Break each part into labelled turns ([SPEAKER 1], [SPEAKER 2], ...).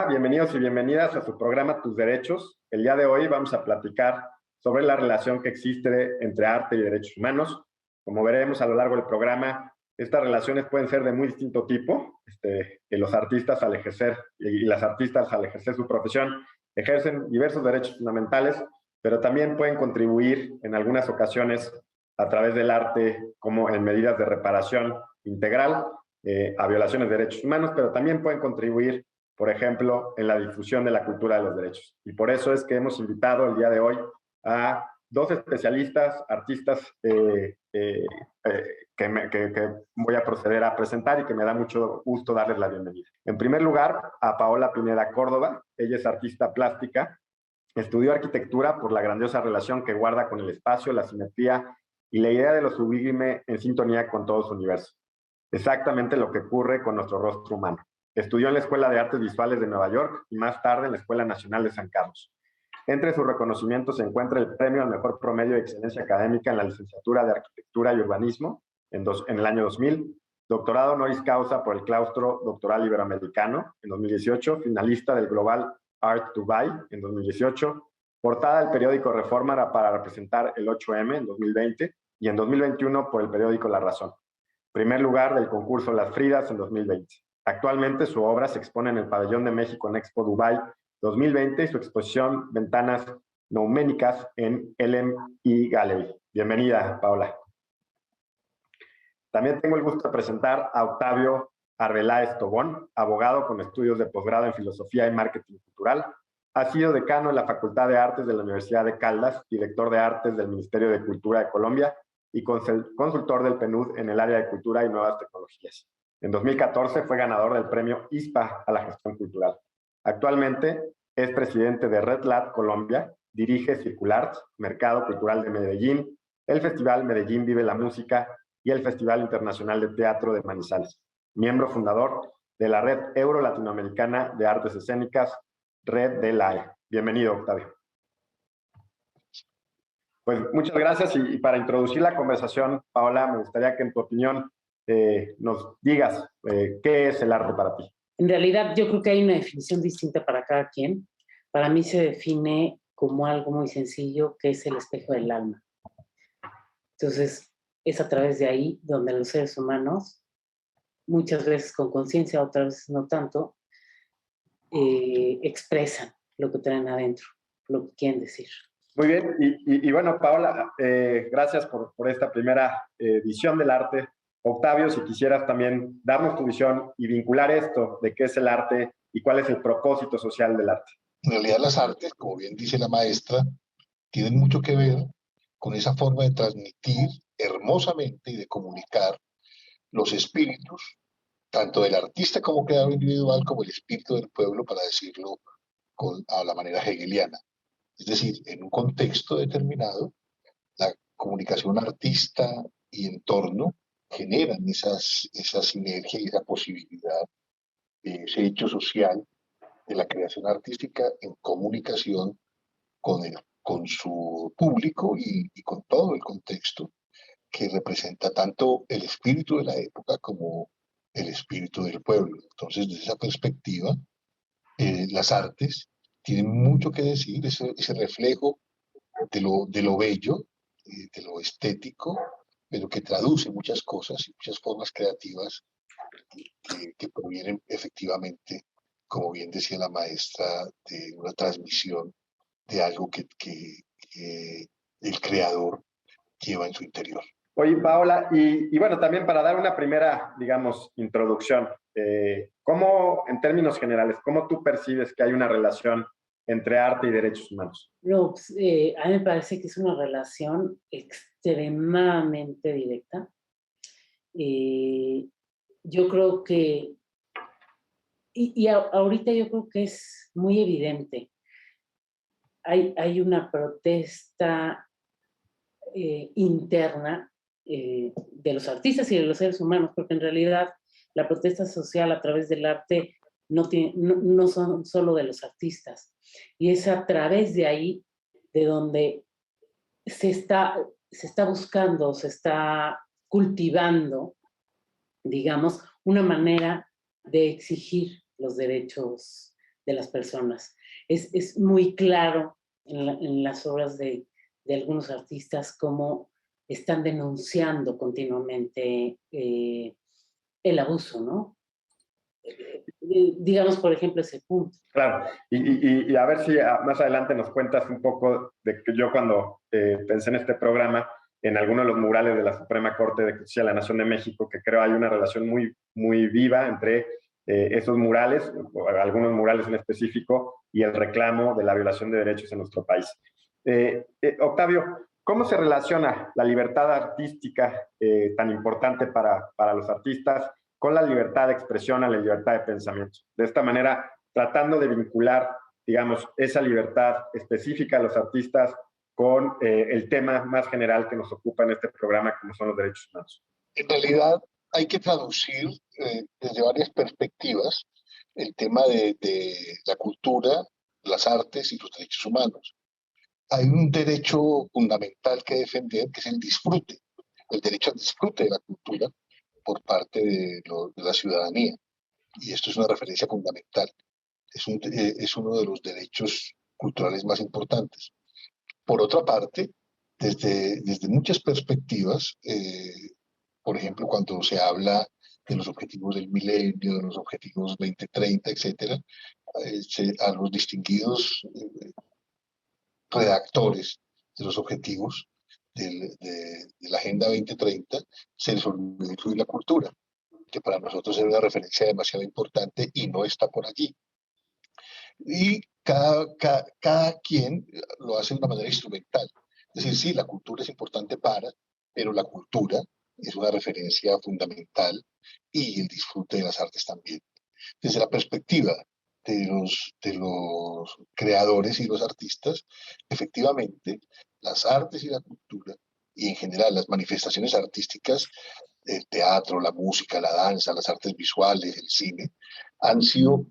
[SPEAKER 1] Hola, bienvenidos y bienvenidas a su programa Tus Derechos. El día de hoy vamos a platicar sobre la relación que existe entre arte y derechos humanos. Como veremos a lo largo del programa, estas relaciones pueden ser de muy distinto tipo, que los artistas al ejercer y las artistas al ejercer su profesión ejercen diversos derechos fundamentales, pero también pueden contribuir en algunas ocasiones a través del arte como en medidas de reparación integral a violaciones de derechos humanos, pero también pueden contribuir, por ejemplo, en la difusión de la cultura de los derechos. Y por eso es que hemos invitado el día de hoy a dos especialistas, artistas que voy a proceder a presentar y que me da mucho gusto darles la bienvenida. En primer lugar, a Paola Pineda Córdoba. Ella es artista plástica, estudió arquitectura por la grandiosa relación que guarda con el espacio, la simetría y la idea de lo sublime en sintonía con todo su universo. Exactamente lo que ocurre con nuestro rostro humano. Estudió en la Escuela de Artes Visuales de Nueva York y más tarde en la Escuela Nacional de San Carlos. Entre sus reconocimientos se encuentra el premio al mejor promedio de excelencia académica en la licenciatura de Arquitectura y Urbanismo en el año 2000, doctorado honoris causa por el Claustro Doctoral Iberoamericano en 2018, finalista del Global Art Dubai en 2018, portada del periódico Reforma para representar el 8M en 2020 y en 2021 por el periódico La Razón. Primer lugar del concurso Las Fridas en 2020. Actualmente su obra se expone en el Pabellón de México en Expo Dubai 2020 y su exposición Ventanas Nouménicas en LMI Gallery. Bienvenida, Paola. También tengo el gusto de presentar a Octavio Arbeláez Tobón, abogado con estudios de posgrado en Filosofía y Marketing Cultural. Ha sido decano en la Facultad de Artes de la Universidad de Caldas, director de Artes del Ministerio de Cultura de Colombia y consultor del PNUD en el área de Cultura y Nuevas Tecnologías. En 2014 fue ganador del premio ISPA a la gestión cultural. Actualmente es presidente de Red Lat Colombia, dirige Circulart, Mercado Cultural de Medellín, el Festival Medellín Vive la Música y el Festival Internacional de Teatro de Manizales. Miembro fundador de la Red Euro-Latinoamericana de Artes Escénicas, Red de LAE. Bienvenido, Octavio. Pues muchas gracias y para introducir la conversación, Paola, me gustaría que en tu opinión nos digas qué es el arte para ti.
[SPEAKER 2] En realidad yo creo que hay una definición distinta para cada quien. Para mí se define como algo muy sencillo, que es el espejo del alma. Entonces es a través de ahí donde los seres humanos, muchas veces con conciencia, otras veces no tanto, expresan lo que traen adentro, lo que quieren decir.
[SPEAKER 1] Muy bien, y bueno, Paola, gracias por esta primera visión del arte. Octavio, si quisieras también darnos tu visión y vincular esto de qué es el arte y cuál es el propósito social del arte.
[SPEAKER 3] En realidad las artes, como bien dice la maestra, tienen mucho que ver con esa forma de transmitir hermosamente y de comunicar los espíritus, tanto del artista como creador individual, como el espíritu del pueblo, para decirlo a la manera hegeliana. Es decir, en un contexto determinado, la comunicación artista y entorno generan esa sinergia y esa posibilidad de ese hecho social de la creación artística en comunicación con su público y con todo el contexto que representa tanto el espíritu de la época como el espíritu del pueblo. Entonces, desde esa perspectiva, las artes tienen mucho que decir, ese reflejo de lo bello, de lo estético, pero que traduce muchas cosas y muchas formas creativas que provienen efectivamente, como bien decía la maestra, de una transmisión de algo que el creador lleva en su interior.
[SPEAKER 1] Oye, Paola, y bueno, también para dar una primera, digamos, introducción, ¿cómo, en términos generales, cómo tú percibes que hay una relación entre arte y derechos humanos?
[SPEAKER 2] No, pues, a mí me parece que es una relación extremadamente directa. Yo creo que, ahorita yo creo que es muy evidente. Hay una protesta interna de los artistas y de los seres humanos, porque en realidad la protesta social a través del arte no son solo de los artistas, y es a través de ahí de donde se está buscando, se está cultivando, digamos, una manera de exigir los derechos de las personas. Es muy claro en las obras de algunos artistas cómo están denunciando continuamente el abuso, ¿no? Digamos, por ejemplo, ese punto.
[SPEAKER 1] Claro, y a ver si más adelante nos cuentas un poco de que yo cuando pensé en este programa, en algunos de los murales de la Suprema Corte de Justicia de la Nación de México, que creo hay una relación muy, muy viva entre esos murales, o algunos murales en específico, y el reclamo de la violación de derechos en nuestro país. Octavio, ¿cómo se relaciona la libertad artística tan importante para los artistas con la libertad de expresión, a la libertad de pensamiento? De esta manera, tratando de vincular, digamos, esa libertad específica de los artistas con el tema más general que nos ocupa en este programa, como son los derechos humanos.
[SPEAKER 3] En realidad, hay que traducir desde varias perspectivas el tema de la cultura, las artes y los derechos humanos. Hay un derecho fundamental que defender, que es el disfrute, el derecho al disfrute de la cultura por parte de la ciudadanía. Y esto es una referencia fundamental. Es uno de los derechos culturales más importantes. Por otra parte, desde muchas perspectivas, por ejemplo, cuando se habla de los objetivos del milenio, de los objetivos 2030, etcétera, a los distinguidos redactores de los objetivos de la Agenda 2030 se les olvidó incluir la cultura, que para nosotros es una referencia demasiado importante y no está por allí. Y cada quien lo hace de una manera instrumental. Es decir, sí, la cultura es importante pero la cultura es una referencia fundamental y el disfrute de las artes también. Desde la perspectiva de los creadores y los artistas, efectivamente, las artes y la cultura, y en general las manifestaciones artísticas, el teatro, la música, la danza, las artes visuales, el cine, han sido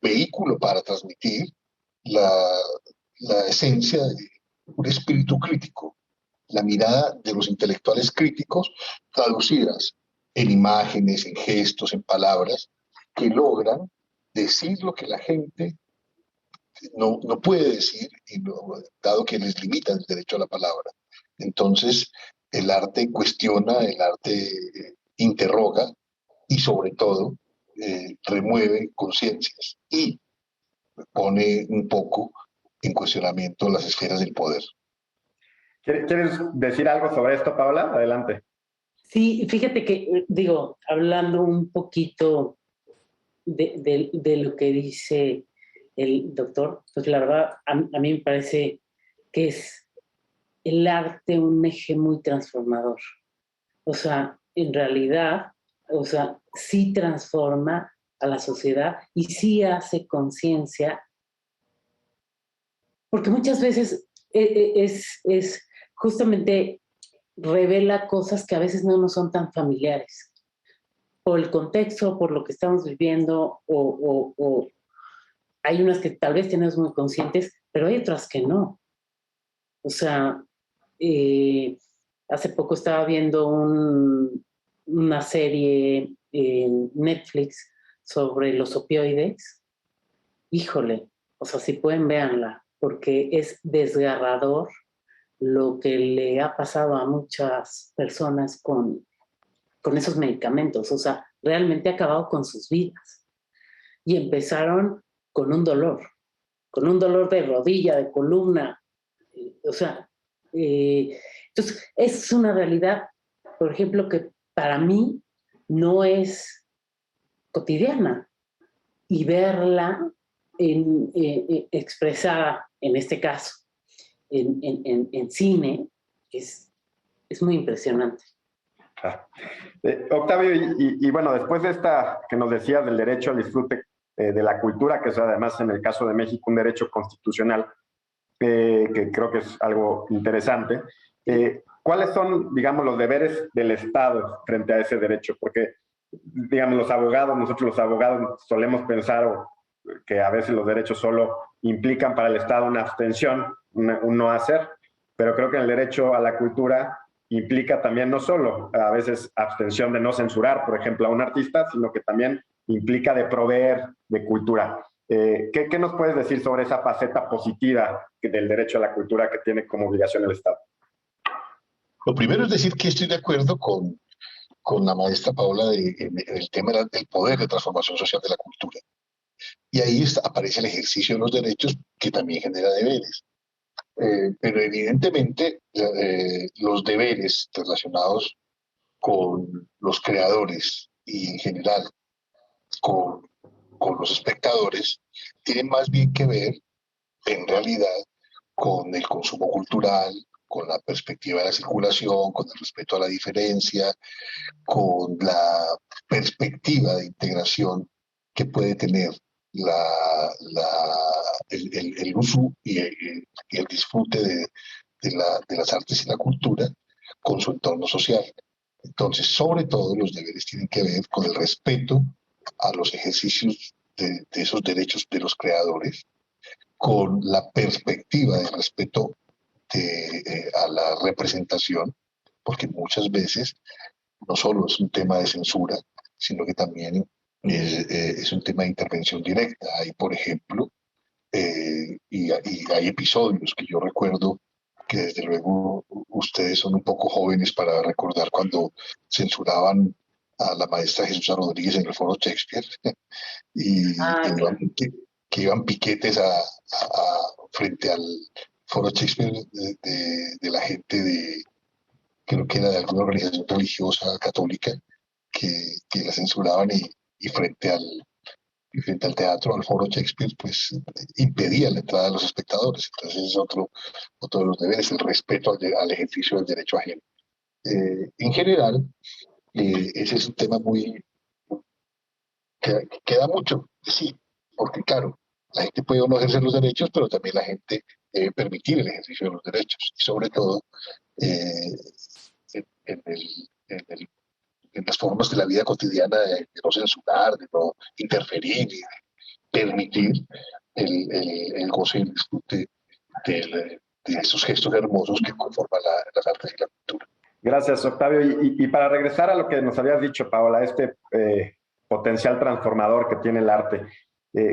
[SPEAKER 3] vehículo para transmitir la esencia de un espíritu crítico, la mirada de los intelectuales críticos traducidas en imágenes, en gestos, en palabras, que logran decir lo que la gente no puede decir, dado que les limita el derecho a la palabra. Entonces, el arte cuestiona, el arte interroga y sobre todo remueve conciencias y pone un poco en cuestionamiento las esferas del poder.
[SPEAKER 1] ¿Quieres decir algo sobre esto, Paola? Adelante.
[SPEAKER 2] Sí, fíjate que, digo, hablando un poquito de lo que dice el doctor, pues la verdad, a mí me parece que es el arte un eje muy transformador. O sea, en realidad, o sea, sí transforma a la sociedad y sí hace conciencia, porque muchas veces es justamente revela cosas que a veces no nos son tan familiares, por el contexto, por lo que estamos viviendo, o hay unas que tal vez tenemos muy conscientes, pero hay otras que no. O sea, hace poco estaba viendo una serie en Netflix sobre los opioides. Híjole, o sea, si pueden, véanla, porque es desgarrador lo que le ha pasado a muchas personas con esos medicamentos. O sea, realmente ha acabado con sus vidas. Y empezaron con un dolor de rodilla, de columna. O sea, entonces es una realidad, por ejemplo, que para mí no es cotidiana. Y verla expresada, en este caso, en cine, es muy impresionante.
[SPEAKER 1] Octavio, y bueno, después de esta que nos decías del derecho al disfrute de la cultura, que es además en el caso de México un derecho constitucional, que creo que es algo interesante, ¿cuáles son, digamos, los deberes del Estado frente a ese derecho? Porque, digamos, nosotros los abogados solemos pensar que a veces los derechos solo implican para el Estado una abstención, un no hacer, pero creo que el derecho a la cultura implica también no solo a veces abstención de no censurar, por ejemplo, a un artista, sino que también implica de proveer de cultura. ¿Qué nos puedes decir sobre esa faceta positiva del derecho a la cultura que tiene como obligación el Estado?
[SPEAKER 3] Lo primero es decir que estoy de acuerdo con la maestra Paola en el tema del poder de transformación social de la cultura. Y ahí aparece el ejercicio de los derechos que también genera deberes. Pero evidentemente los deberes relacionados con los creadores y en general con, con los espectadores tienen más bien que ver en realidad con el consumo cultural, con la perspectiva de la circulación, con el respeto a la diferencia, con la perspectiva de integración que puede tener el uso y el disfrute de las artes y la cultura con su entorno social. Entonces, sobre todo, los deberes tienen que ver con el respeto a los ejercicios de esos derechos de los creadores, con la perspectiva de respeto a la representación, porque muchas veces no solo es un tema de censura, sino que también es un tema de intervención directa. Hay, por ejemplo, y hay episodios que yo recuerdo que desde luego ustedes son un poco jóvenes para recordar cuando censuraban a la maestra Jesús Rodríguez en el Foro Shakespeare y
[SPEAKER 2] Claro.
[SPEAKER 3] que iban piquetes frente al Foro Shakespeare de la gente creo que era de alguna organización religiosa católica, que la censuraban y frente al teatro, al Foro Shakespeare, pues impedía la entrada de los espectadores. Entonces es otro de los deberes, el respeto al ejercicio del derecho ajeno. En general, ese es un tema que da mucho, sí, porque claro, la gente puede o no ejercer los derechos, pero también la gente debe permitir el ejercicio de los derechos, y sobre todo eh, en, en las formas de la vida cotidiana de no censurar, de no interferir y de permitir el goce y el disfrute de esos gestos hermosos que conforman las artes y la cultura.
[SPEAKER 1] Gracias, Octavio. Y para regresar a lo que nos habías dicho, Paola, este potencial transformador que tiene el arte.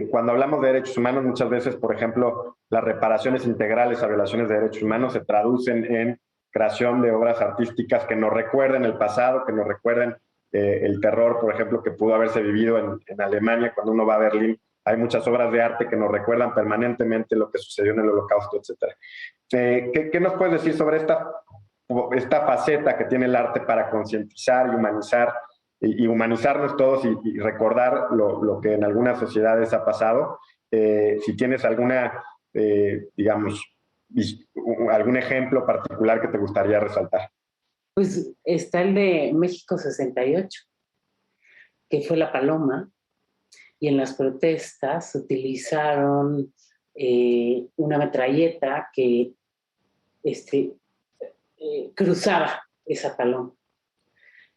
[SPEAKER 1] Cuando hablamos de derechos humanos, muchas veces, por ejemplo, las reparaciones integrales a violaciones de derechos humanos se traducen en creación de obras artísticas que nos recuerden el pasado, que nos recuerden el terror, por ejemplo, que pudo haberse vivido en Alemania cuando uno va a Berlín. Hay muchas obras de arte que nos recuerdan permanentemente lo que sucedió en el Holocausto, etc. ¿Qué nos puedes decir sobre esta faceta que tiene el arte para concientizar y humanizar y humanizarnos todos y recordar lo que en algunas sociedades ha pasado? Si tienes alguna, digamos, algún ejemplo particular que te gustaría resaltar.
[SPEAKER 2] Pues está el de México 68, que fue la paloma, y en las protestas utilizaron una metralleta que cruzaba esa paloma.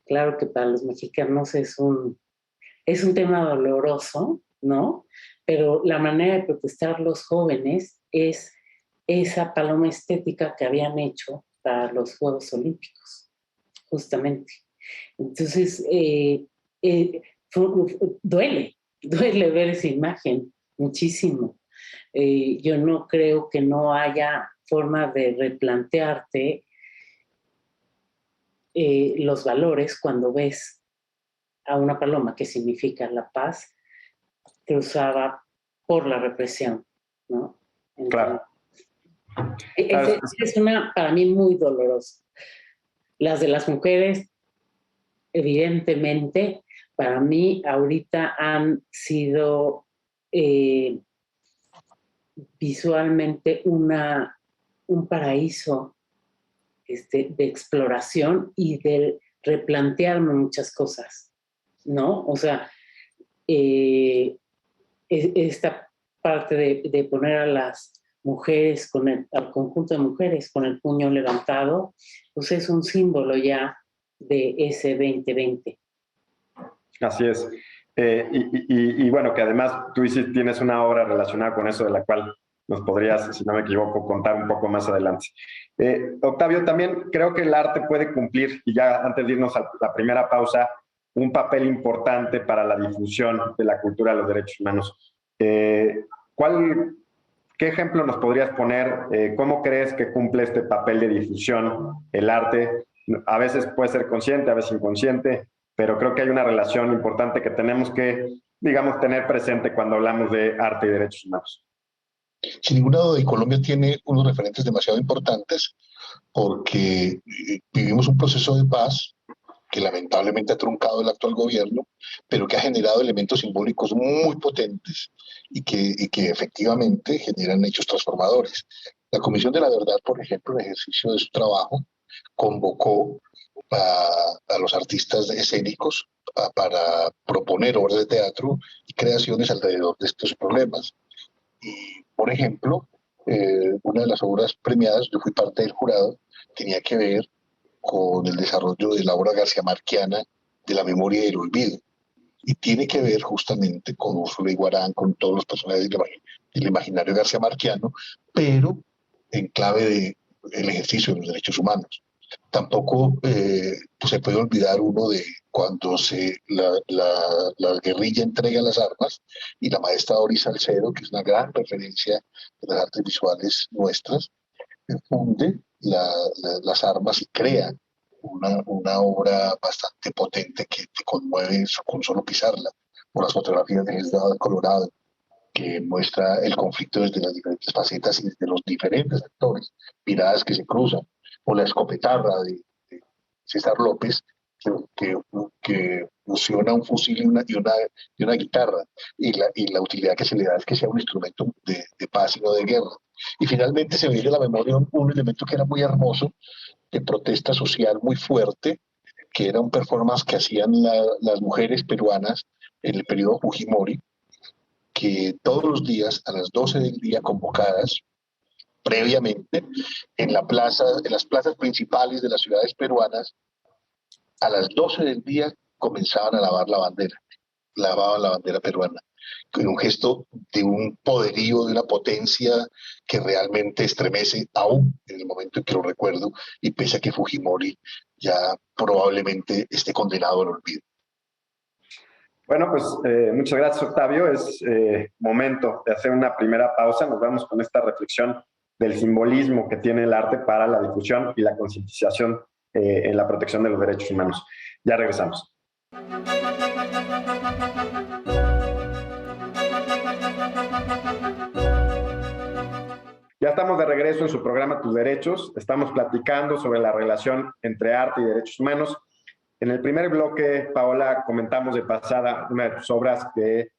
[SPEAKER 2] Claro que para los mexicanos es un tema doloroso, ¿no? Pero la manera de protestar los jóvenes es esa paloma estética que habían hecho para los Juegos Olímpicos, justamente. Entonces, duele ver esa imagen muchísimo. Yo no creo que no haya forma de replantearte los valores cuando ves a una paloma, que significa la paz, cruzada por la represión, ¿no?
[SPEAKER 1] Claro.
[SPEAKER 2] Es una, para mí, muy dolorosa. Las de las mujeres, evidentemente, para mí ahorita han sido visualmente un paraíso de exploración y de replantearme muchas cosas, ¿no? O sea, esta parte de poner a las mujeres, al conjunto de mujeres con el puño levantado, pues es un símbolo ya de ese 2020.
[SPEAKER 1] Así es. Y bueno, que además tú tienes una obra relacionada con eso de la cual nos podrías, si no me equivoco, contar un poco más adelante. Octavio, también creo que el arte puede cumplir, y ya antes de irnos a la primera pausa, un papel importante para la difusión de la cultura de los derechos humanos. ¿Qué ejemplo nos podrías poner? ¿Cómo crees que cumple este papel de difusión el arte? A veces puede ser consciente, a veces inconsciente, pero creo que hay una relación importante que tenemos que, digamos, tener presente cuando hablamos de arte y derechos humanos.
[SPEAKER 3] Sin ninguna duda, y Colombia tiene unos referentes demasiado importantes porque vivimos un proceso de paz que lamentablemente ha truncado el actual gobierno, pero que ha generado elementos simbólicos muy potentes y que efectivamente generan hechos transformadores. La Comisión de la Verdad, por ejemplo, en ejercicio de su trabajo, convocó a los artistas escénicos para proponer obras de teatro y creaciones alrededor de estos problemas. Y, por ejemplo, una de las obras premiadas, yo fui parte del jurado, tenía que ver con el desarrollo de la obra garciamarquiana de la memoria y el olvido. Y tiene que ver justamente con Úrsula Iguarán, con todos los personajes del imaginario garciamarquiano, pero en clave del ejercicio de los derechos humanos. Tampoco pues se puede olvidar uno de cuando la guerrilla entrega las armas y la maestra Doris Salcedo, que es una gran referencia de las artes visuales nuestras, funde las armas y crea una obra bastante potente que te conmueve con solo pisarla, por las fotografías de Esdado Colorado, que muestra el conflicto desde las diferentes facetas y desde los diferentes actores, miradas que se cruzan, o la escopetarra de César López, que fusiona un fusil y una guitarra, y la utilidad que se le da es que sea un instrumento de paz y no de guerra. Y finalmente se ve de la memoria un elemento que era muy hermoso, de protesta social muy fuerte, que era un performance que hacían las mujeres peruanas en el periodo Fujimori, que todos los días a las 12 del día convocadas previamente en las plazas principales de las ciudades peruanas, a las 12 del día comenzaban a lavaban la bandera peruana, con un gesto de un poderío, de una potencia que realmente estremece aún en el momento en que lo recuerdo, y pese a que Fujimori ya probablemente esté condenado al olvido.
[SPEAKER 1] Bueno, pues muchas gracias, Octavio. Es momento de hacer una primera pausa. Nos vamos con esta reflexión del simbolismo que tiene el arte para la difusión y la concientización en la protección de los derechos humanos. Ya regresamos. Ya estamos de regreso en su programa Tus Derechos. Estamos platicando sobre la relación entre arte y derechos humanos. En el primer bloque, Paola, comentamos de pasada una de tus obras que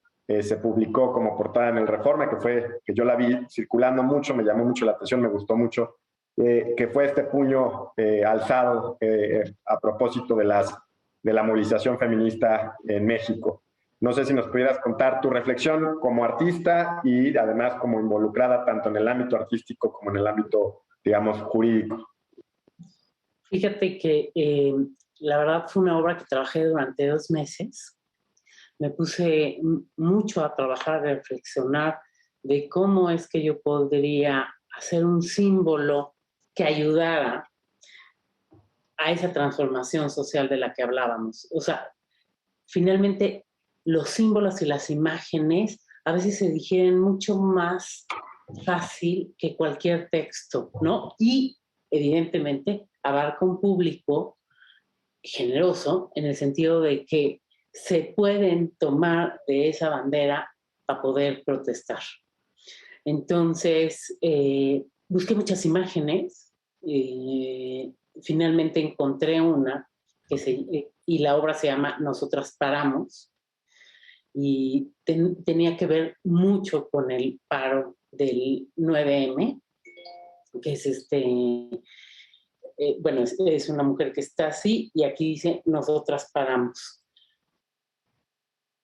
[SPEAKER 1] se publicó como portada en el Reforma, que yo la vi circulando mucho, me llamó mucho la atención, me gustó mucho, que fue este puño alzado a propósito de la movilización feminista en México. No sé si nos pudieras contar tu reflexión como artista y además como involucrada tanto en el ámbito artístico como en el ámbito, digamos, jurídico.
[SPEAKER 2] Fíjate que la verdad fue una obra que trabajé durante 2 meses. Me puse mucho a trabajar, a reflexionar de cómo es que yo podría hacer un símbolo que ayudara a esa transformación social de la que hablábamos. O sea, finalmente los símbolos y las imágenes a veces se digieren mucho más fácil que cualquier texto, ¿no? Y evidentemente abarca un público generoso en el sentido de que se pueden tomar de esa bandera para poder protestar. Entonces, busqué muchas imágenes, finalmente encontré una y la obra se llama Nosotras Paramos, y tenía que ver mucho con el paro del 9M, que es bueno, es una mujer que está así, y aquí dice Nosotras Paramos.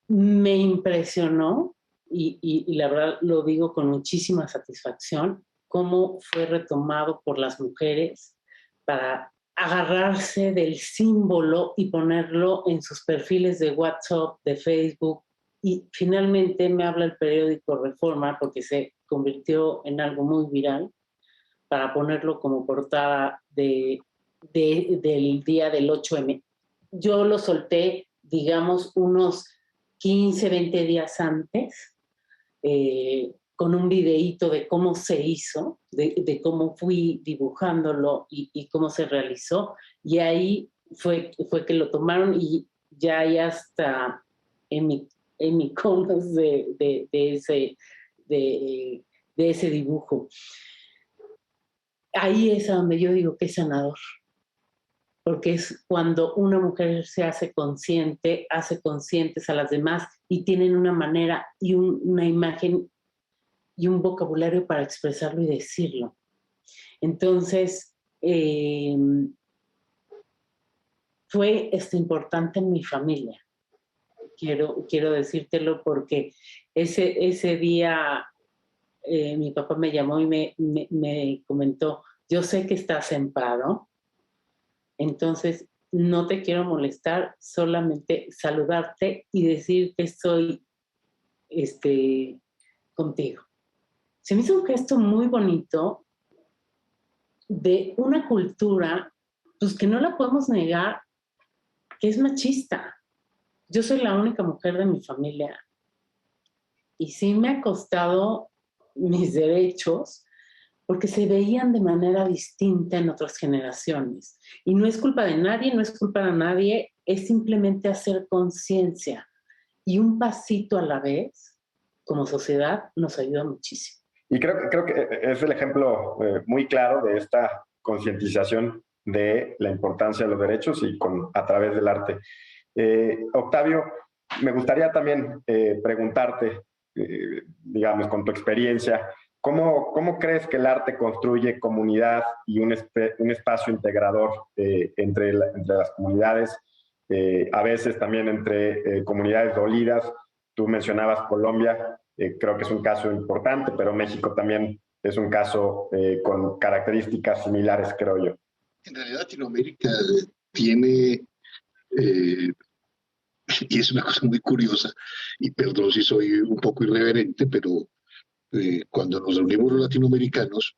[SPEAKER 2] Me impresionó, y la verdad lo digo con muchísima satisfacción, cómo fue retomado por las mujeres para agarrarse del símbolo y ponerlo en sus perfiles de WhatsApp, de Facebook, y finalmente me habla el periódico Reforma, porque se convirtió en algo muy viral, para ponerlo como portada del día del 8M. Yo lo solté, digamos, unos 15, 20 días antes, con un videíto de cómo se hizo, de cómo fui dibujándolo y cómo se realizó. Y ahí fue que lo tomaron y ya hay hasta iconos de ese dibujo. Ahí es a donde yo digo que es sanador, porque es cuando una mujer se hace consciente, hace conscientes a las demás y tienen una manera y una imagen y un vocabulario para expresarlo y decirlo. Entonces, fue importante en mi familia. Quiero decírtelo porque ese día mi papá me llamó y me comentó, yo sé que estás en paro, entonces no te quiero molestar, solamente saludarte y decir que estoy contigo. Se me hizo un gesto muy bonito de una cultura, pues que no la podemos negar, que es machista. Yo soy la única mujer de mi familia y sí me ha costado mis derechos porque se veían de manera distinta en otras generaciones. Y no es culpa de nadie, no es culpa de nadie, es simplemente hacer conciencia. Y un pasito a la vez, como sociedad, nos ayuda muchísimo.
[SPEAKER 1] Y creo que es el ejemplo muy claro de esta concientización de la importancia de los derechos y a través del arte. Octavio, me gustaría también preguntarte, digamos, con tu experiencia, ¿cómo crees que el arte construye comunidad y un espacio integrador entre las comunidades? A veces también entre comunidades dolidas. Tú mencionabas Colombia, creo que es un caso importante, pero México también es un caso con características similares, creo yo.
[SPEAKER 3] En realidad Latinoamérica tiene, y es una cosa muy curiosa, y perdón si soy un poco irreverente, pero cuando nos reunimos los latinoamericanos,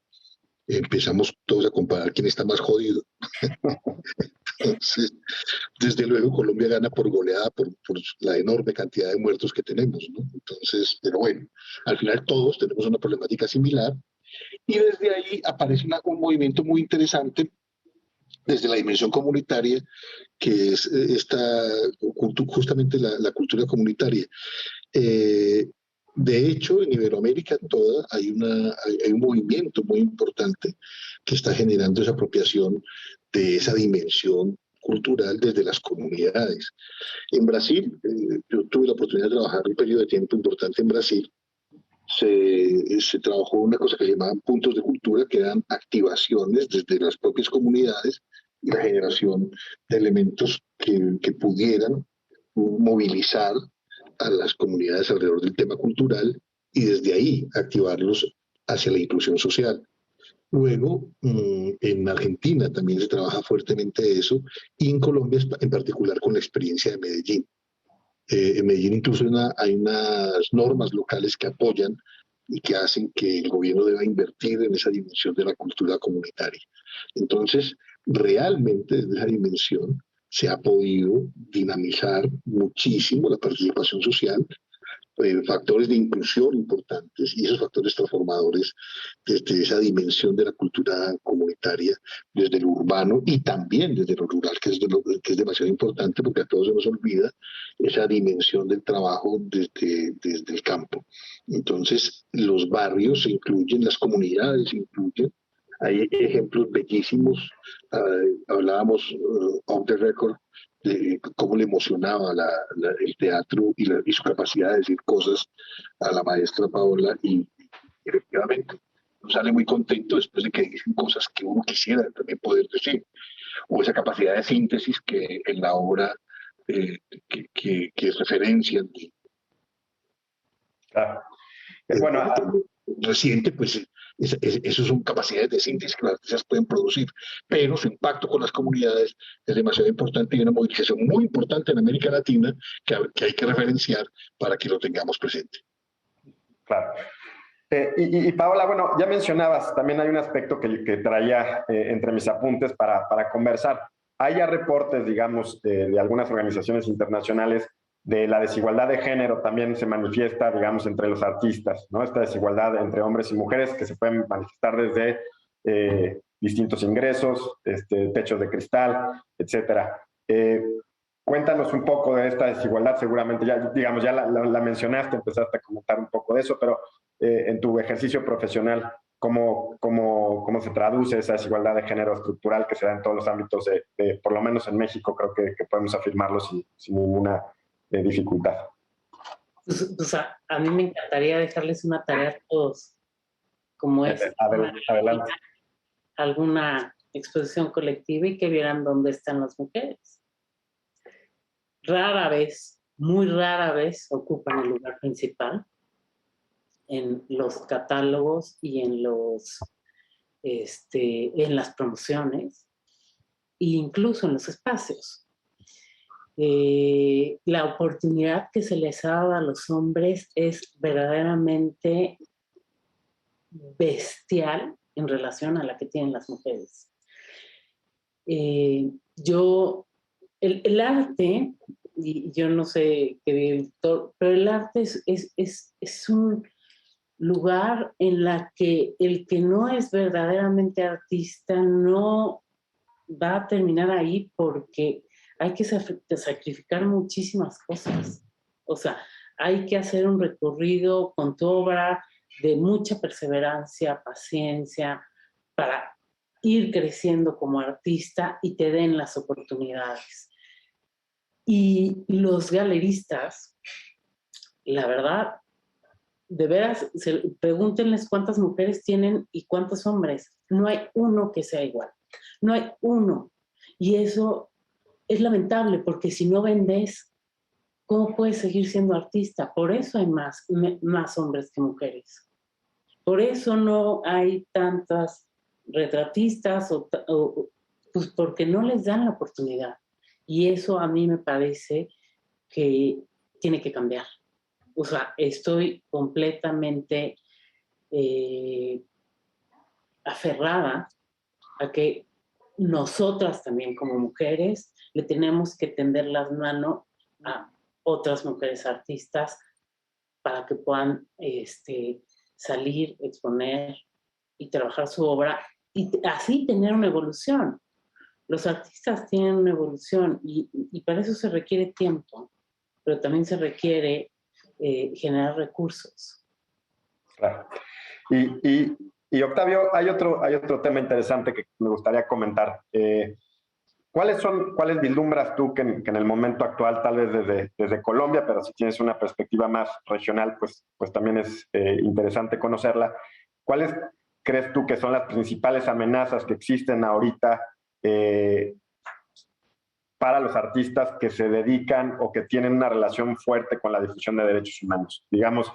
[SPEAKER 3] empezamos todos a comparar quién está más jodido. Entonces, desde luego Colombia gana por goleada por la enorme cantidad de muertos que tenemos, ¿no? Entonces, pero bueno, al final todos tenemos una problemática similar y desde ahí aparece un movimiento muy interesante desde la dimensión comunitaria, que es justamente la cultura comunitaria. De hecho, en Iberoamérica toda hay un movimiento muy importante que está generando esa apropiación de esa dimensión cultural desde las comunidades. En Brasil, yo tuve la oportunidad de trabajar un periodo de tiempo importante en Brasil. Se trabajó una cosa que se llamaban puntos de cultura, que eran activaciones desde las propias comunidades y la generación de elementos que pudieran movilizar a las comunidades alrededor del tema cultural y desde ahí activarlos hacia la inclusión social. Luego, en Argentina también se trabaja fuertemente eso, y en Colombia en particular con la experiencia de Medellín. En Medellín incluso hay unas normas locales que apoyan y que hacen que el gobierno deba invertir en esa dimensión de la cultura comunitaria. Entonces, realmente desde esa dimensión se ha podido dinamizar muchísimo la participación social, factores de inclusión importantes y esos factores transformadores desde esa dimensión de la cultura comunitaria, desde lo urbano y también desde lo rural, que es demasiado importante porque a todos se nos olvida esa dimensión del trabajo desde el campo. Entonces, los barrios se incluyen, las comunidades se incluyen. Hay ejemplos bellísimos. Hablábamos off the record de cómo le emocionaba el teatro y su capacidad de decir cosas a la maestra Paola, y efectivamente sale muy contento después de que dicen cosas que uno quisiera también poder decir, o esa capacidad de síntesis que en la obra que referencian.
[SPEAKER 1] Claro. Bueno,
[SPEAKER 3] reciente, pues eso son capacidades de síntesis que las artistas pueden producir, pero su impacto con las comunidades es demasiado importante y una movilización muy importante en América Latina que hay que referenciar para que lo tengamos presente.
[SPEAKER 1] Claro. Y Paola, bueno, ya mencionabas, también hay un aspecto que traía entre mis apuntes para conversar. Hay ya reportes, digamos, de algunas organizaciones internacionales de la desigualdad de género también se manifiesta, digamos, entre los artistas, ¿no? Esta desigualdad entre hombres y mujeres que se pueden manifestar desde distintos ingresos, techos de cristal, etcétera. Cuéntanos un poco de esta desigualdad, seguramente ya, digamos, ya la mencionaste, empezaste a comentar un poco de eso, pero en tu ejercicio profesional, ¿cómo se traduce esa desigualdad de género estructural que se da en todos los ámbitos, por lo menos en México, creo que podemos afirmarlo sin ninguna dificultad?
[SPEAKER 2] Pues a mí me encantaría dejarles una tarea a todos, como es
[SPEAKER 1] adelante.
[SPEAKER 2] Alguna exposición colectiva y que vieran dónde están las mujeres. Rara vez, muy rara vez, ocupan el lugar principal en los catálogos y en las promociones e incluso en los espacios. La oportunidad que se les ha dado a los hombres es verdaderamente bestial en relación a la que tienen las mujeres. El arte, y yo no sé qué director, pero el arte es un lugar en la que el que no es verdaderamente artista no va a terminar ahí, porque hay que sacrificar muchísimas cosas. O sea, hay que hacer un recorrido con tu obra de mucha perseverancia, paciencia, para ir creciendo como artista y te den las oportunidades. Y los galeristas, la verdad, de veras, pregúntenles cuántas mujeres tienen y cuántos hombres. No hay uno que sea igual. No hay uno. Y eso es lamentable, porque si no vendes, ¿cómo puedes seguir siendo artista? Por eso hay más hombres que mujeres. Por eso no hay tantas retratistas, pues porque no les dan la oportunidad. Y eso a mí me parece que tiene que cambiar. O sea, estoy completamente aferrada a que nosotras también como mujeres le tenemos que tender las manos a otras mujeres artistas para que puedan salir, exponer y trabajar su obra y así tener una evolución. Los artistas tienen una evolución y para eso se requiere tiempo, pero también se requiere generar recursos.
[SPEAKER 1] Claro. Y Octavio, hay otro tema interesante que me gustaría comentar. ¿Cuáles vislumbras tú que en el momento actual, tal vez desde Colombia, pero si tienes una perspectiva más regional, pues también es interesante conocerla? ¿Cuáles crees tú que son las principales amenazas que existen ahorita para los artistas que se dedican o que tienen una relación fuerte con la difusión de derechos humanos? Digamos,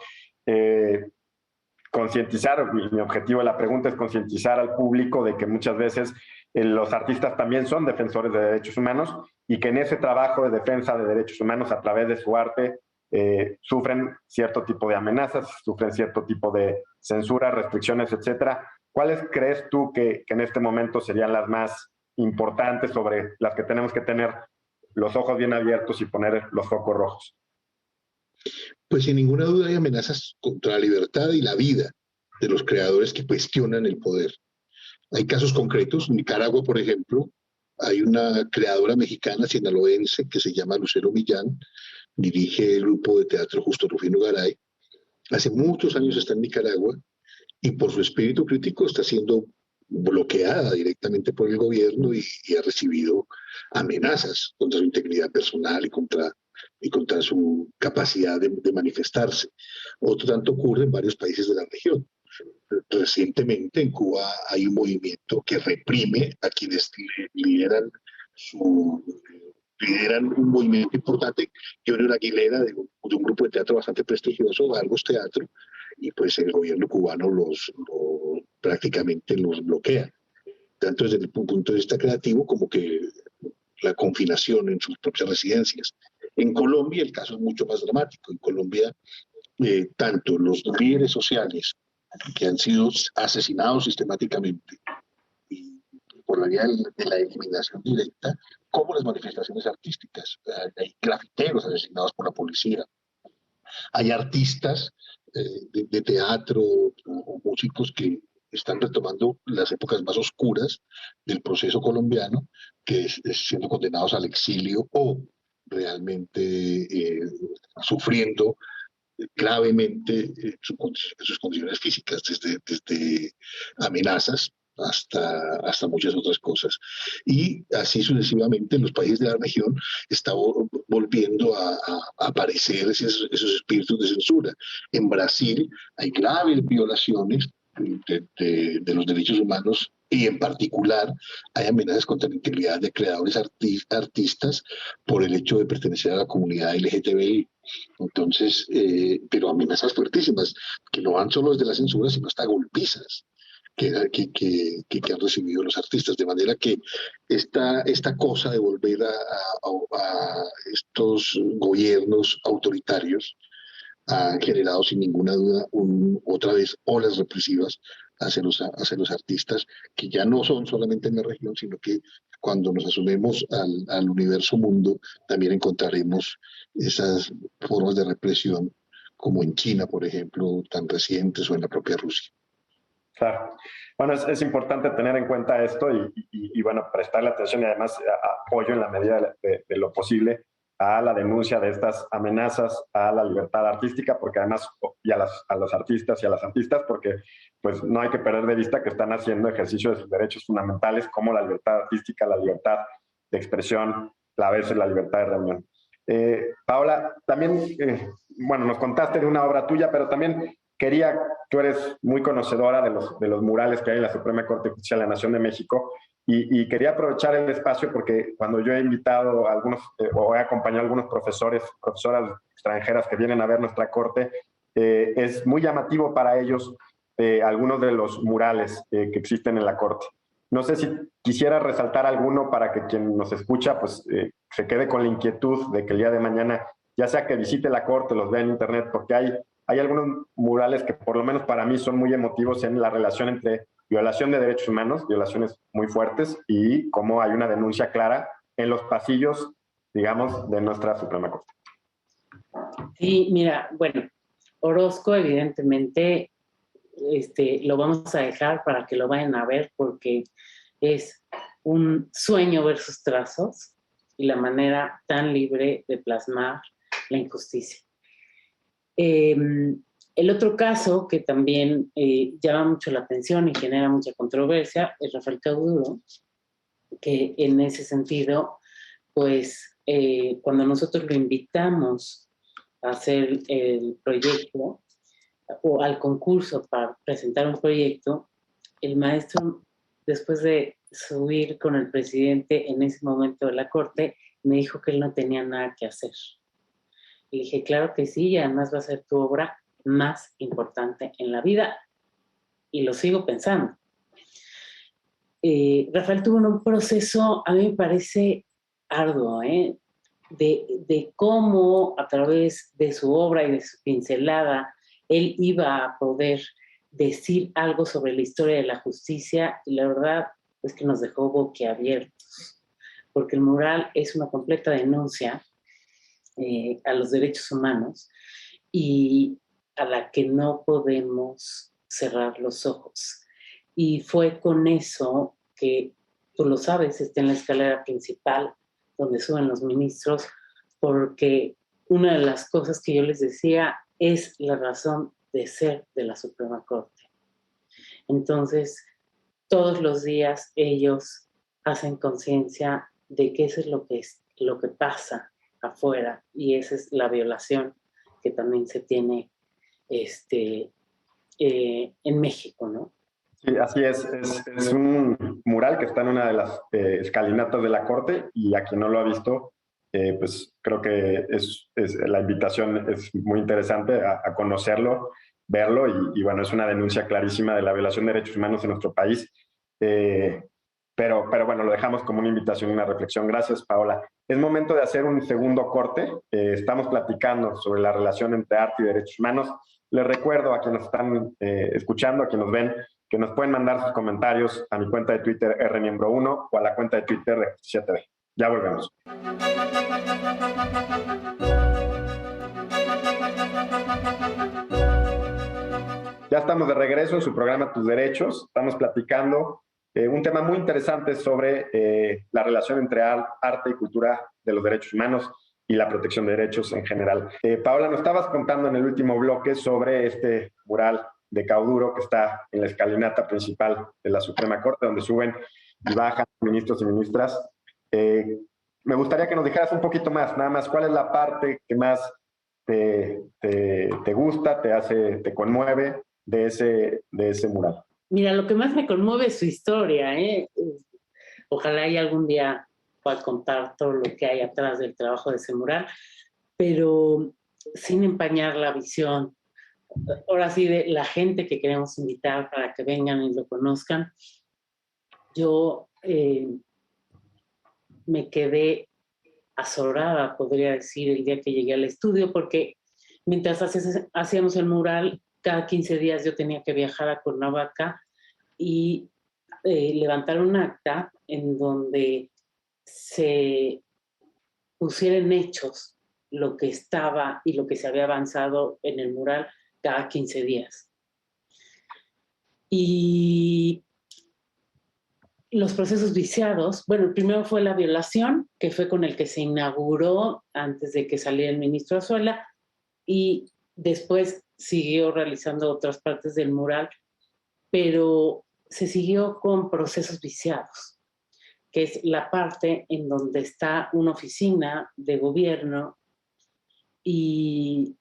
[SPEAKER 1] concientizar, mi objetivo de la pregunta es concientizar al público de que muchas veces los artistas también son defensores de derechos humanos y que en ese trabajo de defensa de derechos humanos a través de su arte sufren cierto tipo de amenazas, sufren cierto tipo de censura, restricciones, etcétera. ¿Cuáles crees tú que en este momento serían las más importantes, sobre las que tenemos que tener los ojos bien abiertos y poner los focos rojos?
[SPEAKER 3] Pues sin ninguna duda hay amenazas contra la libertad y la vida de los creadores que cuestionan el poder. Hay casos concretos. En Nicaragua, por ejemplo, hay una creadora mexicana sinaloense que se llama Lucero Millán, dirige el grupo de teatro Justo Rufino Garay. Hace muchos años está en Nicaragua y por su espíritu crítico está siendo bloqueada directamente por el gobierno y ha recibido amenazas contra su integridad personal y contra su capacidad de manifestarse. Otro tanto ocurre en varios países de la región. Recientemente en Cuba hay un movimiento que reprime a quienes lideran un movimiento importante. Junior Aguilera, de un grupo de teatro bastante prestigioso, Argos Teatro, y pues el gobierno cubano prácticamente los bloquea, tanto desde el punto de vista creativo como que la confinación en sus propias residencias. En Colombia el caso es mucho más dramático. En Colombia, tanto los líderes sociales que han sido asesinados sistemáticamente por la vía de la eliminación directa, como las manifestaciones artísticas. Hay grafiteros asesinados por la policía, hay artistas de teatro o músicos que están retomando las épocas más oscuras del proceso colombiano, que es siendo condenados al exilio o realmente sufriendo gravemente sus condiciones físicas, desde amenazas hasta muchas otras cosas. Y así sucesivamente en los países de la región está volviendo a aparecer esos espíritus de censura. En Brasil hay graves violaciones de los derechos humanos y en particular hay amenazas contra la integridad de creadores artistas por el hecho de pertenecer a la comunidad LGTBI. Entonces, pero amenazas fuertísimas, que no van solo desde la censura, sino hasta golpizas que han recibido los artistas. De manera que esta cosa de volver a estos gobiernos autoritarios ha generado sin ninguna duda otra vez olas represivas hacia los artistas, que ya no son solamente en la región, sino que cuando nos asumemos al universo mundo, también encontraremos esas formas de represión, como en China, por ejemplo, tan recientes, o en la propia Rusia.
[SPEAKER 1] Claro. Bueno, es importante tener en cuenta esto y bueno, prestarle atención y además apoyo en la medida de lo posible a la denuncia de estas amenazas a la libertad artística, porque además, y a los artistas y a las artistas, porque pues no hay que perder de vista que están haciendo ejercicio de sus derechos fundamentales, como la libertad artística, la libertad de expresión, a veces la libertad de reunión. Paola, también, bueno, nos contaste de una obra tuya, pero también tú eres muy conocedora de los murales que hay en la Suprema Corte de Justicia de la Nación de México, y quería aprovechar el espacio porque cuando yo he invitado a algunos o he acompañado a algunos profesoras extranjeras que vienen a ver nuestra corte, es muy llamativo para ellos algunos de los murales que existen en la corte. No sé si quisiera resaltar alguno para que quien nos escucha pues se quede con la inquietud de que el día de mañana, ya sea que visite la corte, los vea en internet, porque hay algunos murales que por lo menos para mí son muy emotivos en la relación entre violación de derechos humanos, violaciones muy fuertes, y cómo hay una denuncia clara en los pasillos, digamos, de nuestra Suprema Corte.
[SPEAKER 2] Sí, mira, bueno, Orozco evidentemente lo vamos a dejar para que lo vayan a ver porque es un sueño ver sus trazos y la manera tan libre de plasmar la injusticia. El otro caso que también llama mucho la atención y genera mucha controversia es Rafael Cauduro, que en ese sentido, pues cuando nosotros lo invitamos a hacer el proyecto o al concurso para presentar un proyecto, el maestro, después de subir con el presidente en ese momento de la corte, me dijo que él no tenía nada que hacer. Y dije, claro que sí, y además va a ser tu obra más importante en la vida. Y lo sigo pensando. Rafael tuvo un proceso, a mí me parece arduo, de cómo a través de su obra y de su pincelada, él iba a poder decir algo sobre la historia de la justicia, y la verdad es que nos dejó boquiabiertos, porque el mural es una completa denuncia a los derechos humanos y a la que no podemos cerrar los ojos. Y fue con eso que, tú lo sabes, está en la escalera principal donde suben los ministros, porque una de las cosas que yo les decía es la razón de ser de la Suprema Corte. Entonces, todos los días ellos hacen conciencia de que eso es lo que pasa afuera, y esa es la violación que también se tiene en México, ¿no?
[SPEAKER 1] Sí, así es. Es un mural que está en una de las escalinatas de la Corte, y a quien no lo ha visto, pues creo que la invitación es muy interesante a conocerlo, verlo, y bueno, es una denuncia clarísima de la violación de derechos humanos en nuestro país. Pero bueno, lo dejamos como una invitación y una reflexión. Gracias, Paola. Es momento de hacer un segundo corte. Estamos platicando sobre la relación entre arte y derechos humanos. Les recuerdo a quienes están escuchando, a quienes nos ven, que nos pueden mandar sus comentarios a mi cuenta de Twitter rmiembro1 o a la cuenta de Twitter de Justicia TV. Ya volvemos. Ya estamos de regreso en su programa Tus Derechos. Estamos platicando un tema muy interesante sobre la relación entre arte y cultura de los derechos humanos y la protección de derechos en general. Paola, nos estabas contando en el último bloque sobre este mural de Cauduro que está en la escalinata principal de la Suprema Corte, donde suben y bajan ministros y ministras. Me gustaría que nos dijeras un poquito más, nada más, ¿cuál es la parte que más te gusta, te conmueve de ese mural?
[SPEAKER 2] Mira, lo que más me conmueve es su historia, ¿eh? Ojalá y algún día pueda contar todo lo que hay atrás del trabajo de ese mural, pero sin empañar la visión. Ahora sí, de la gente que queremos invitar para que vengan y lo conozcan. Yo me quedé azorada, podría decir, el día que llegué al estudio, porque mientras hacíamos el mural, cada 15 días yo tenía que viajar a Cuernavaca y levantar un acta en donde se pusiera en hechos lo que estaba y lo que se había avanzado en el mural cada 15 días. Y los procesos viciados, bueno, el primero fue la violación, que fue con el que se inauguró antes de que saliera el ministro Azuela, y después siguió realizando otras partes del mural, pero se siguió con procesos viciados, que es la parte en donde está una oficina de gobierno, y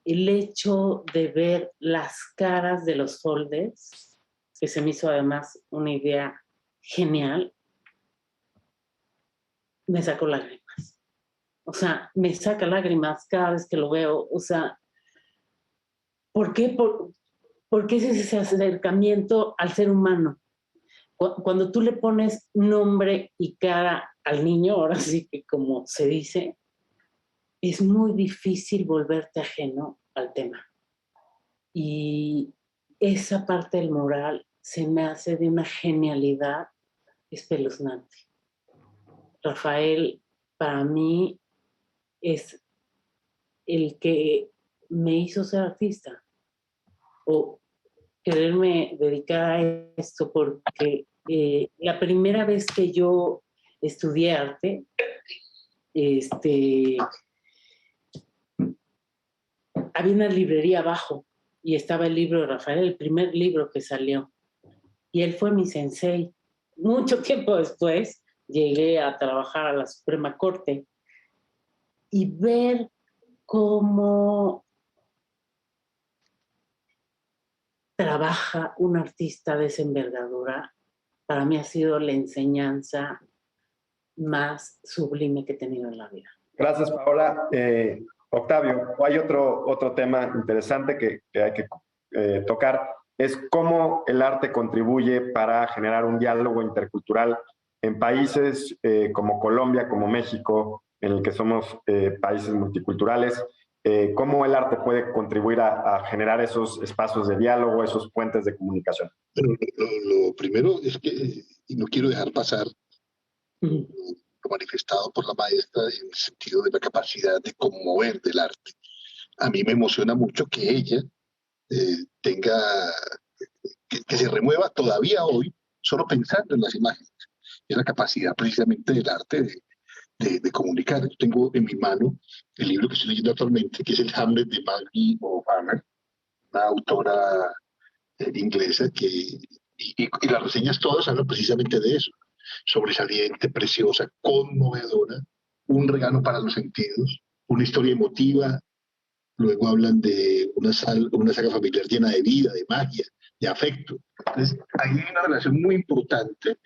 [SPEAKER 2] el hecho de ver las caras de los folders, que se me hizo además una idea genial, me sacó lágrimas. O sea, me saca lágrimas cada vez que lo veo. O sea, ¿por qué? ¿Por qué es ese acercamiento al ser humano? Cuando tú le pones nombre y cara al niño, ahora sí que como se dice, es muy difícil volverte ajeno al tema. Y esa parte del mural se me hace de una genialidad espeluznante. Rafael, para mí, es el que me hizo ser artista o quererme dedicar a esto, porque la primera vez que yo estudié arte, había una librería abajo y estaba el libro de Rafael, el primer libro que salió. Y él fue mi sensei. Mucho tiempo después llegué a trabajar a la Suprema Corte y ver cómo trabaja un artista de esa envergadura, para mí ha sido la enseñanza más sublime que he tenido en la vida.
[SPEAKER 1] Gracias, Paola. Octavio, hay otro tema interesante que hay que tocar, es cómo el arte contribuye para generar un diálogo intercultural en países como Colombia, como México, en el que somos países multiculturales. ¿Cómo el arte puede contribuir a generar esos espacios de diálogo, esos puentes de comunicación?
[SPEAKER 3] Pero lo primero es que, y no quiero dejar pasar lo manifestado por la maestra en el sentido de la capacidad de conmover del arte. A mí me emociona mucho que ella tenga, que se remueva todavía hoy solo pensando en las imágenes. Es la capacidad precisamente del arte de comunicar. Yo tengo en mi mano el libro que estoy leyendo actualmente, que es el Hamlet de Maggie O'Hara, una autora inglesa y las reseñas todas hablan precisamente de eso. Sobresaliente, preciosa, conmovedora, un regalo para los sentidos, una historia emotiva. Luego hablan de una saga familiar llena de vida, de magia, de afecto. Entonces, ahí hay una relación muy importante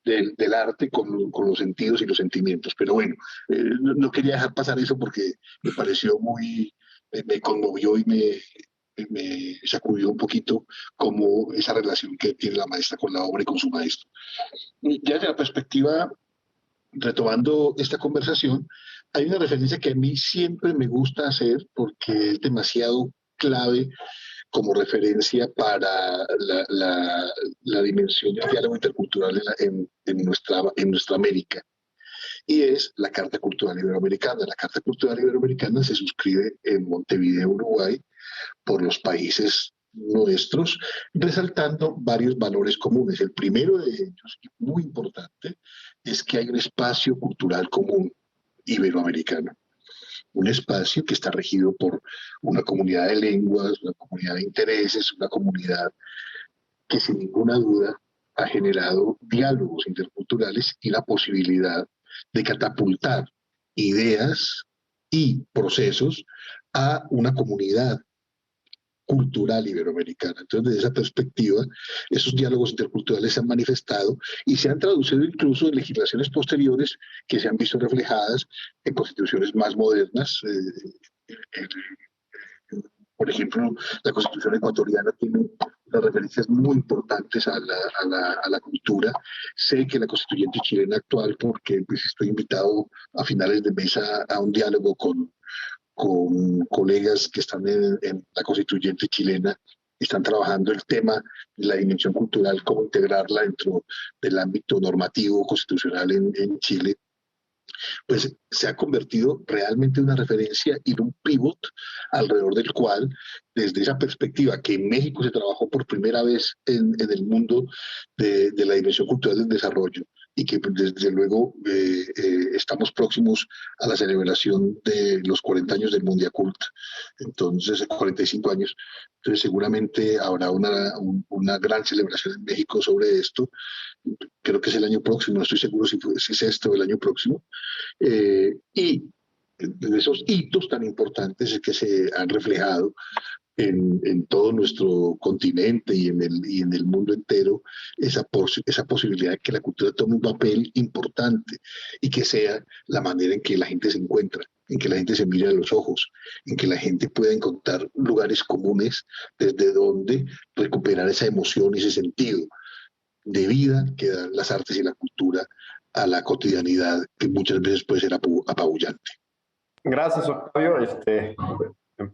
[SPEAKER 3] del arte con los sentidos y los sentimientos. Pero bueno, no quería dejar pasar eso porque me pareció me conmovió y me sacudió un poquito como esa relación que tiene la maestra con la obra y con su maestro. Ya desde la perspectiva, retomando esta conversación, hay una referencia que a mí siempre me gusta hacer porque es demasiado clave como referencia para la dimensión del diálogo intercultural en nuestra América, y es la Carta Cultural Iberoamericana. La Carta Cultural Iberoamericana se suscribe en Montevideo, Uruguay, por los países nuestros, resaltando varios valores comunes. El primero de ellos, y muy importante, es que hay un espacio cultural común iberoamericano, un espacio que está regido por una comunidad de lenguas, una comunidad de intereses, una comunidad que sin ninguna duda ha generado diálogos interculturales y la posibilidad de catapultar ideas y procesos a una comunidad cultural iberoamericana. Entonces, desde esa perspectiva, esos diálogos interculturales se han manifestado y se han traducido incluso en legislaciones posteriores que se han visto reflejadas en constituciones más modernas. Por ejemplo, la Constitución ecuatoriana tiene unas referencias muy importantes a la cultura. Sé que la constituyente chilena actual, porque pues, estoy invitado a finales de mes a un diálogo con colegas que están en la constituyente chilena, están trabajando el tema de la dimensión cultural, cómo integrarla dentro del ámbito normativo constitucional en Chile, pues se ha convertido realmente en una referencia y en un pivot alrededor del cual, desde esa perspectiva que en México se trabajó por primera vez en el mundo de la dimensión cultural del desarrollo, y que pues, desde luego estamos próximos a la celebración de los 40 años del Mundiacult, entonces 45 años, entonces seguramente habrá una gran celebración en México sobre esto. Creo que es el año próximo, no estoy seguro si es esto el año próximo, y de esos hitos tan importantes que se han reflejado en todo nuestro continente y en el mundo entero, esa posibilidad de que la cultura tome un papel importante y que sea la manera en que la gente se encuentra, en que la gente se mire a los ojos, en que la gente pueda encontrar lugares comunes desde donde recuperar esa emoción y ese sentido de vida que dan las artes y la cultura a la cotidianidad, que muchas veces puede ser apabullante.
[SPEAKER 1] Gracias, Octavio.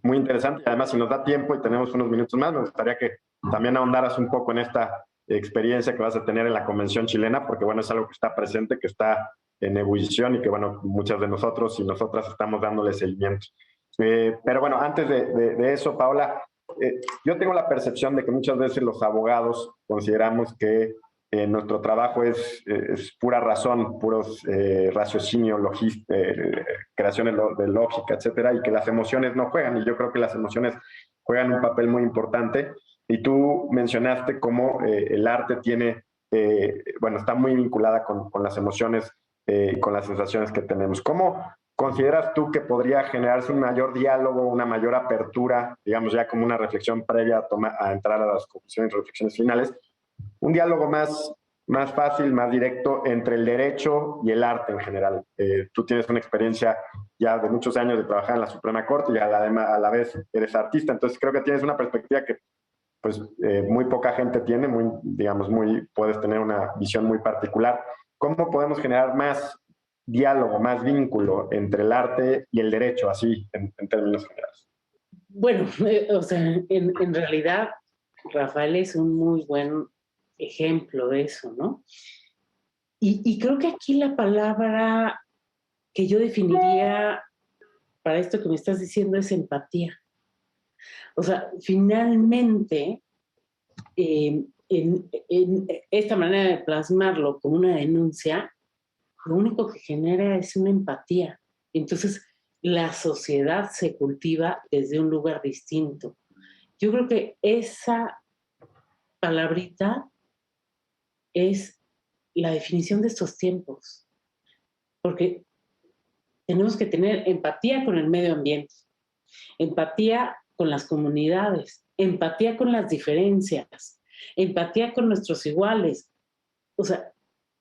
[SPEAKER 1] Muy interesante. Además, si nos da tiempo y tenemos unos minutos más, me gustaría que también ahondaras un poco en esta experiencia que vas a tener en la Convención Chilena, porque bueno, es algo que está presente, que está en ebullición y que bueno, muchas de nosotros y nosotras estamos dándole seguimiento. Pero bueno, antes de eso, Paola, yo tengo la percepción de que muchas veces los abogados consideramos que nuestro trabajo es pura razón, puros raciocinio, creaciones de lógica, etcétera, y que las emociones no juegan. Y yo creo que las emociones juegan un papel muy importante. Y tú mencionaste cómo el arte tiene, bueno, está muy vinculada con las emociones y con las sensaciones que tenemos. ¿Cómo consideras tú que podría generarse un mayor diálogo, una mayor apertura, digamos ya como una reflexión previa a entrar a las conclusiones y reflexiones finales, un diálogo más fácil, más directo entre el derecho y el arte en general? Tú tienes una experiencia ya de muchos años de trabajar en la Suprema Corte y a la vez eres artista, entonces creo que tienes una perspectiva que pues muy poca gente tiene, puedes tener una visión muy particular. ¿Cómo podemos generar más diálogo, más vínculo entre el arte y el derecho, así en términos generales?
[SPEAKER 2] Bueno, o sea, en realidad Rafael es un muy buen ejemplo de eso, ¿no? Y creo que aquí la palabra que yo definiría para esto que me estás diciendo es empatía. O sea, finalmente, en esta manera de plasmarlo como una denuncia, lo único que genera es una empatía. Entonces, la sociedad se cultiva desde un lugar distinto. Yo creo que esa palabrita es la definición de estos tiempos, porque tenemos que tener empatía con el medio ambiente, empatía con las comunidades, empatía con las diferencias, empatía con nuestros iguales. O sea,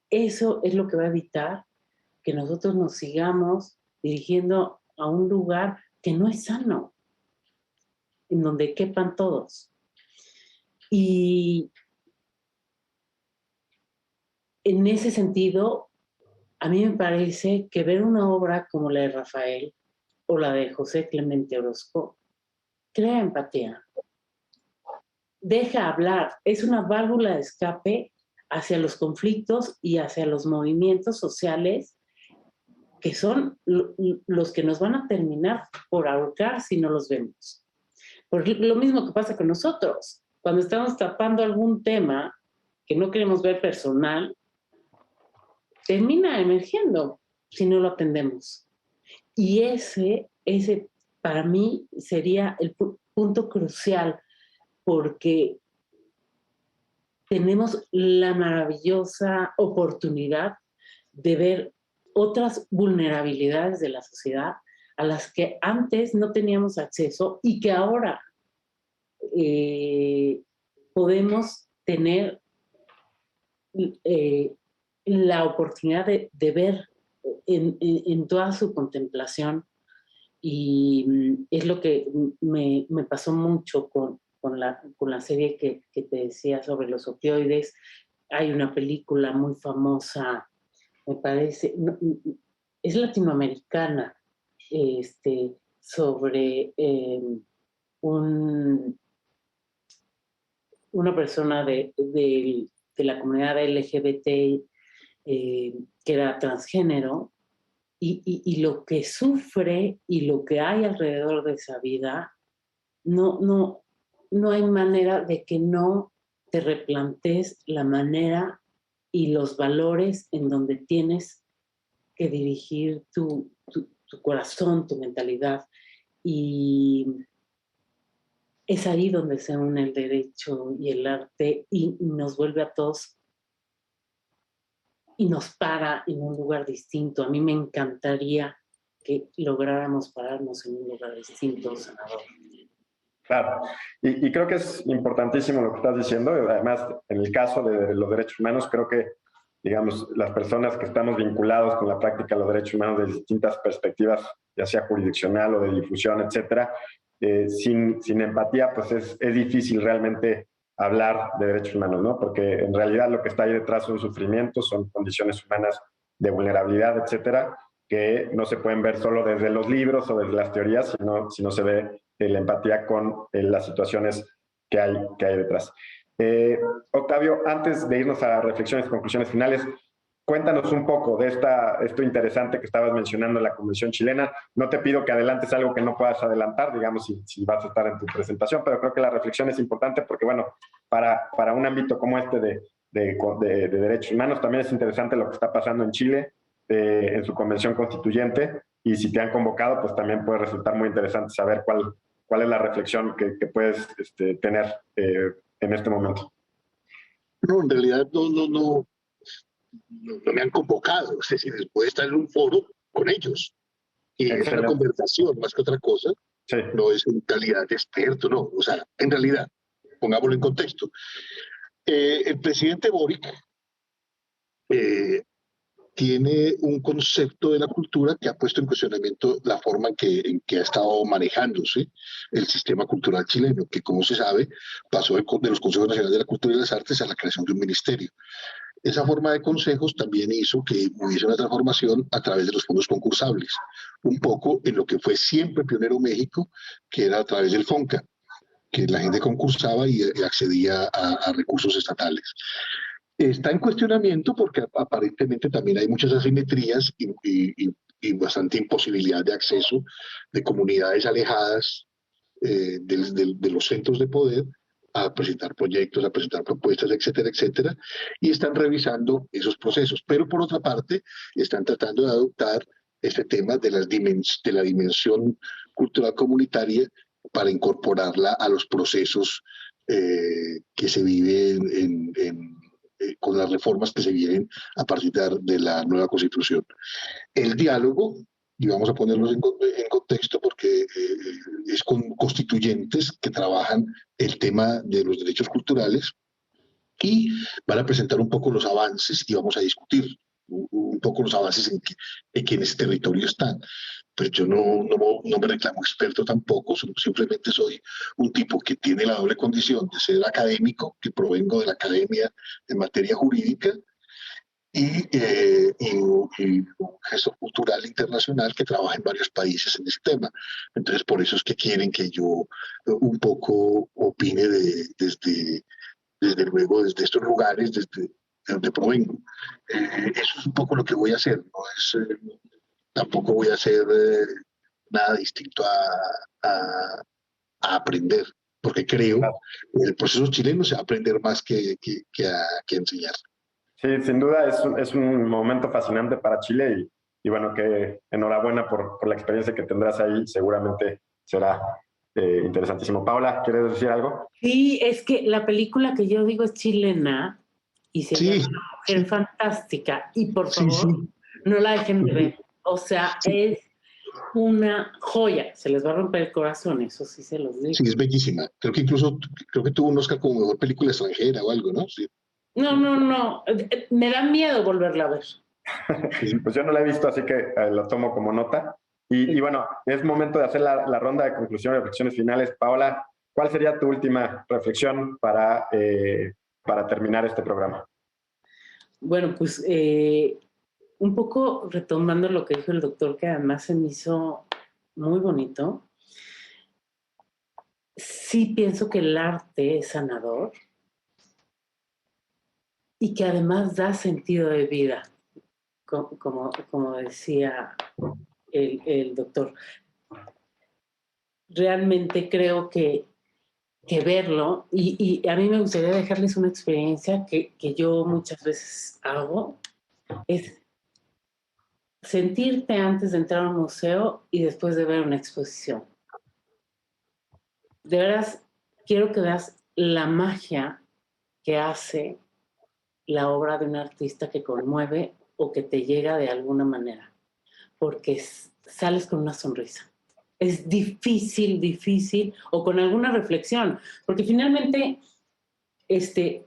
[SPEAKER 2] eso es lo que va a evitar que nosotros nos sigamos dirigiendo a un lugar que no es sano, en donde quepan todos. Y en ese sentido, a mí me parece que ver una obra como la de Rafael o la de José Clemente Orozco crea empatía. deja hablar, es una válvula de escape hacia los conflictos y hacia los movimientos sociales que son los que nos van a terminar por ahorcar si no los vemos. Por lo mismo que pasa con nosotros. Cuando estamos tapando algún tema que no queremos ver personal, termina emergiendo si no lo atendemos. Y ese para mí sería el punto crucial, porque tenemos la maravillosa oportunidad de ver otras vulnerabilidades de la sociedad a las que antes no teníamos acceso y que ahora podemos tener la oportunidad de ver en toda su contemplación. Y es lo que me pasó mucho con la serie que te decía sobre los opioides. Hay una película muy famosa, me parece, es latinoamericana, sobre una persona de la comunidad LGBT que era transgénero, y lo que sufre y lo que hay alrededor de esa vida, no hay manera de que no te replantees la manera y los valores en donde tienes que dirigir tu corazón, tu mentalidad. Y es ahí donde se une el derecho y el arte y nos vuelve a todos y nos para en un lugar distinto. A mí me encantaría que lográramos pararnos en un lugar distinto, senador.
[SPEAKER 1] Claro, y creo que es importantísimo lo que estás diciendo. Además, en el caso de los derechos humanos, creo que, digamos, las personas que estamos vinculados con la práctica de los derechos humanos de distintas perspectivas, ya sea jurisdiccional o de difusión, etcétera, sin empatía, pues es difícil realmente hablar de derechos humanos, ¿no? Porque en realidad lo que está ahí detrás son sufrimientos, son condiciones humanas de vulnerabilidad, etcétera, que no se pueden ver solo desde los libros o desde las teorías, sino se ve la empatía con las situaciones que hay detrás. Octavio, antes de irnos a reflexiones y conclusiones finales, cuéntanos un poco de esto interesante que estabas mencionando en la Convención Chilena. No te pido que adelantes algo que no puedas adelantar, digamos, si vas a estar en tu presentación, pero creo que la reflexión es importante porque, bueno, para un ámbito como este de derechos humanos, también es interesante lo que está pasando en Chile en su convención constituyente, y si te han convocado, pues también puede resultar muy interesante saber cuál es la reflexión que puedes tener en este momento.
[SPEAKER 3] No, en realidad no me han convocado, es decir, puede estar en un foro con ellos. Y es una conversación más que otra cosa, sí. No es en calidad de experto, no. O sea, en realidad, pongámoslo en contexto. El presidente Boric tiene un concepto de la cultura que ha puesto en cuestionamiento la forma en que ha estado manejándose el sistema cultural chileno, que, como se sabe, pasó de los Consejos Nacionales de la Cultura y las Artes a la creación de un ministerio. Esa forma de consejos también hizo que hubiese una transformación a través de los fondos concursables, un poco en lo que fue siempre pionero México, que era a través del FONCA, que la gente concursaba y accedía a recursos estatales. Está en cuestionamiento porque aparentemente también hay muchas asimetrías y bastante imposibilidad de acceso de comunidades alejadas de los centros de poder a presentar proyectos, a presentar propuestas, etcétera, etcétera, y están revisando esos procesos. Pero por otra parte, están tratando de adoptar este tema de la dimensión cultural comunitaria para incorporarla a los procesos que se viven con las reformas que se vienen a partir de la nueva Constitución. El diálogo, y vamos a ponerlos en contexto porque es con constituyentes que trabajan el tema de los derechos culturales y van a presentar un poco los avances y vamos a discutir un poco los avances en que en ese territorio están. Pues yo no me reclamo experto tampoco, simplemente soy un tipo que tiene la doble condición de ser académico, que provengo de la academia en materia jurídica, y un gestor cultural internacional que trabaja en varios países en ese tema. Entonces, por eso es que quieren que yo un poco opine desde luego, desde estos lugares, desde donde provengo. Eso es un poco lo que voy a hacer, no es, tampoco voy a hacer nada distinto a aprender, porque creo que el proceso chileno se va a aprender más que enseñar.
[SPEAKER 1] Sí, sin duda es un momento fascinante para Chile y bueno, que enhorabuena por la experiencia que tendrás ahí, seguramente será interesantísimo. Paula, ¿quieres decir algo?
[SPEAKER 2] Sí, es que la película que yo digo es chilena y se
[SPEAKER 3] Sí,
[SPEAKER 2] llama Mujer Fantástica y por
[SPEAKER 3] sí,
[SPEAKER 2] favor
[SPEAKER 3] sí.
[SPEAKER 2] no la dejen de ver. O sea,
[SPEAKER 3] Sí,
[SPEAKER 2] es una joya. Se les va a romper el corazón, eso sí se los digo.
[SPEAKER 3] sí, es bellísima. Creo que incluso tuvo un Oscar como mejor película extranjera o algo, ¿no? Sí.
[SPEAKER 2] No, no, no. Me da miedo volverla a ver.
[SPEAKER 1] Pues yo no la he visto, así que lo tomo como nota. Y bueno, es momento de hacer la ronda de conclusiones y reflexiones finales. Paola, ¿cuál sería tu última reflexión para terminar este programa?
[SPEAKER 2] Bueno, pues un poco retomando lo que dijo el doctor, que además se me hizo muy bonito. Sí pienso que el arte es sanador y que además da sentido de vida, como decía el doctor. Realmente creo que verlo, y a mí me gustaría dejarles una experiencia que yo muchas veces hago, es sentirte antes de entrar a un museo y después de ver una exposición. De veras, quiero que veas la magia que hace la obra de un artista que conmueve o que te llega de alguna manera, porque sales con una sonrisa. Es difícil, o con alguna reflexión, porque finalmente,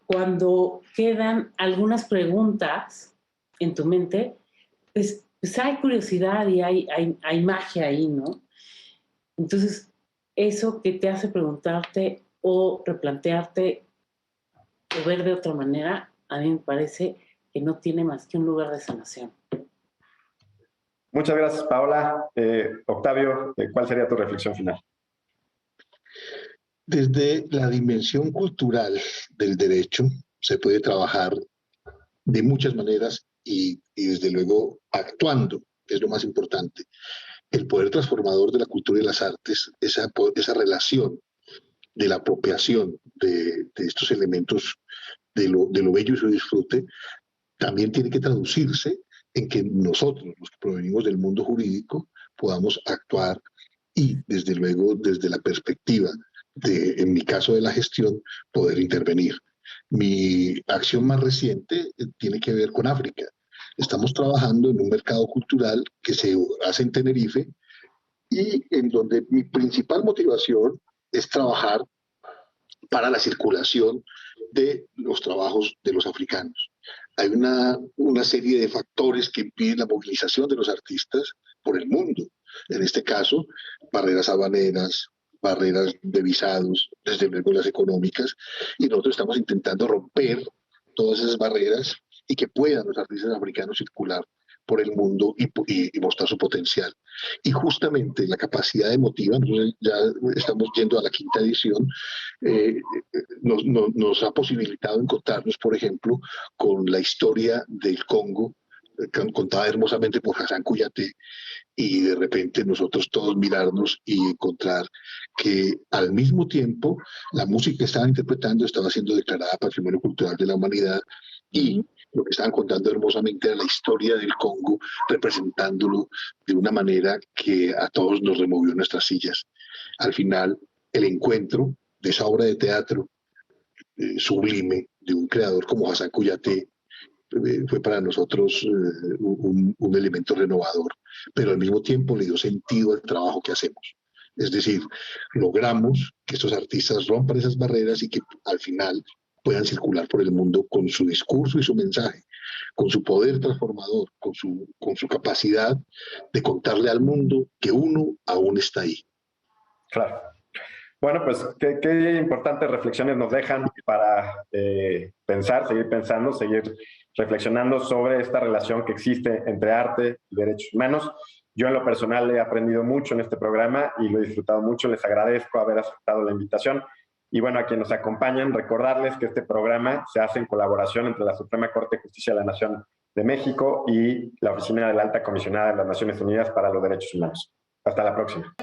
[SPEAKER 2] cuando quedan algunas preguntas en tu mente, pues hay curiosidad y hay magia ahí, ¿no? Entonces, eso que te hace preguntarte o replantearte o ver de otra manera, a mí me parece que no tiene más que un lugar de sanación.
[SPEAKER 1] Muchas gracias, Paola. Octavio, ¿cuál sería tu reflexión final?
[SPEAKER 3] Desde la dimensión cultural del derecho se puede trabajar de muchas maneras y desde luego actuando, es lo más importante. El poder transformador de la cultura y las artes, esa relación de la apropiación de estos elementos de lo bello y su disfrute, también tiene que traducirse en que nosotros, los que provenimos del mundo jurídico, podamos actuar y, desde luego, desde la perspectiva de, en mi caso de la gestión, poder intervenir. Mi acción más reciente tiene que ver con África. Estamos trabajando en un mercado cultural que se hace en Tenerife y en donde mi principal motivación es trabajar para la circulación de los trabajos de los africanos. Hay una serie de factores que impiden la movilización de los artistas por el mundo. En este caso, barreras aduaneras, barreras de visados, desde luego las económicas, y nosotros estamos intentando romper todas esas barreras y que puedan los artistas africanos circular por el mundo y mostrar su potencial. Y justamente la capacidad emotiva, nosotros ya estamos yendo a la quinta edición, nos ha posibilitado encontrarnos, por ejemplo, con la historia del Congo, contada hermosamente por Hassan Kouyaté, y de repente nosotros todos mirarnos y encontrar que al mismo tiempo la música que estaban interpretando estaba siendo declarada Patrimonio Cultural de la Humanidad y lo que estaban contando hermosamente era la historia del Congo, representándolo de una manera que a todos nos removió nuestras sillas. Al final, el encuentro de esa obra de teatro sublime de un creador como Hassan Kouyaté fue para nosotros un elemento renovador, pero al mismo tiempo le dio sentido al trabajo que hacemos. Es decir, logramos que estos artistas rompan esas barreras y que al final puedan circular por el mundo con su discurso y su mensaje, con su poder transformador, con su capacidad de contarle al mundo que uno aún está ahí.
[SPEAKER 1] Claro. Bueno, pues qué importantes reflexiones nos dejan para pensar, seguir pensando, seguir reflexionando sobre esta relación que existe entre arte y derechos humanos. Yo en lo personal he aprendido mucho en este programa y lo he disfrutado mucho. Les agradezco haber aceptado la invitación. Y bueno, a quienes nos acompañan, recordarles que este programa se hace en colaboración entre la Suprema Corte de Justicia de la Nación de México y la Oficina de la Alta Comisionada de las Naciones Unidas para los Derechos Humanos. Hasta la próxima.